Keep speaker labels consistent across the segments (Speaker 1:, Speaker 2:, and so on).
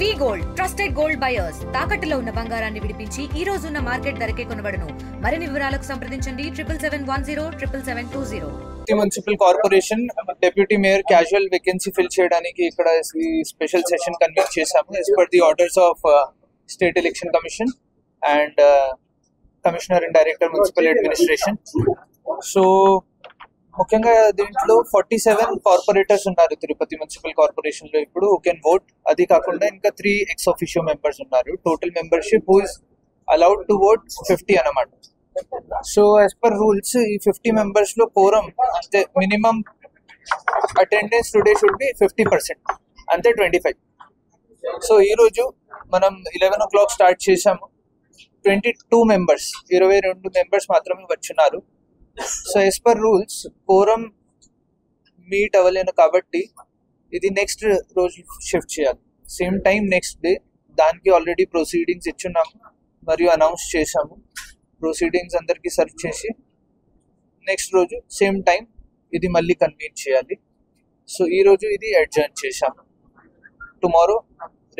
Speaker 1: వి gold trusted gold buyers తాకట్టులో ఉన్న బంగారాన్ని విడిపించి ఈ రోజు ఉన్న మార్కెట్ ధరకే కొనబడును. మరిన్ని వివరాలకు సంప్రదించండి 7710
Speaker 2: municipal corporation deputy mayor casual vacancy fill చేయడానికి ఇక్కడ స్పెషల్ సెషన్ కన్వీన్ చేశాము as per the orders of state election commission and commissioner and director municipal administration. So ముఖ్యంగా దీంట్లో 47 కార్పొరేటర్స్ ఉన్నారు తిరుపతి మున్సిపల్ కార్పొరేషన్ లో ఇప్పుడు హూ కెన్ ఓట్. అది కాకుండా ఇంకా 3 ఎక్స్ ఆఫిషియో మెంబర్స్ ఉన్నారు. Total membership who is allowed to vote 50 అన్నమాట. సో యాజ్ పర్ రూల్స్ ఈ 50 మెంబర్స్ లో కోరం అంటే minimum attendance today should be 50%, అంతే 25. సో ఈ రోజు మనం 11 o'clock స్టార్ట్ చేసాము. 22 మెంబర్స్ 22 మెంబర్స్ మాత్రమే వచ్చున్నారు. So as per rules quorum meet అవ్వలేను కాబట్టి ఇది నెక్స్ట్ రోజు షిఫ్ట్ చేయాలి. సేమ్ టైం నెక్స్ట్ డే దానికి ఆల్రెడీ ప్రొసీడింగ్స్ ఇచ్చున్నాము మరియు అనౌన్స్ చేశాము. ప్రొసీడింగ్స్ అందరికీ సర్వ్ చేసి నెక్స్ట్ రోజు సేమ్ టైం ఇది మళ్ళీ కన్వీన్ చేయాలి. సో ఈ రోజు ఇది అడ్జర్న్ చేశాము. టుమారో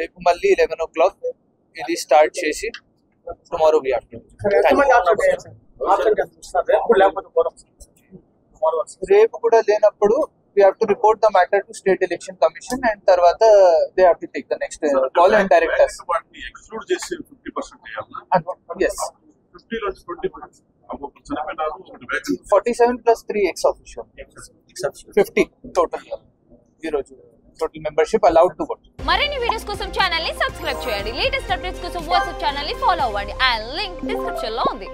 Speaker 2: రేపు మళ్ళీ 11 o'clock ఇది స్టార్ట్ చేసి టుమారో వి హావ్ టు. రేపు కూడా లేనప్పుడు we have to report the matter to state election commission and తర్వాత they have to take the next call and direct us.
Speaker 3: Exclude చేసి 50% చేయాలా?
Speaker 2: Yes.
Speaker 3: 50 లో 20% అప్పుడు చనిపోయినారు.
Speaker 2: 47 plus 3 ex officio 50 total ఈ రోజు total membership allowed to vote.
Speaker 4: మరిన్ని videos కోసం ఛానల్ ని సబ్స్క్రైబ్ చేయండి. లేటెస్ట్ అప్డేట్స్ కోసం వాట్సాప్ ఛానల్ ని ఫాలో అవ్వండి. అండ్ లింక్ డిస్క్రిప్షన్ లో ఉంది.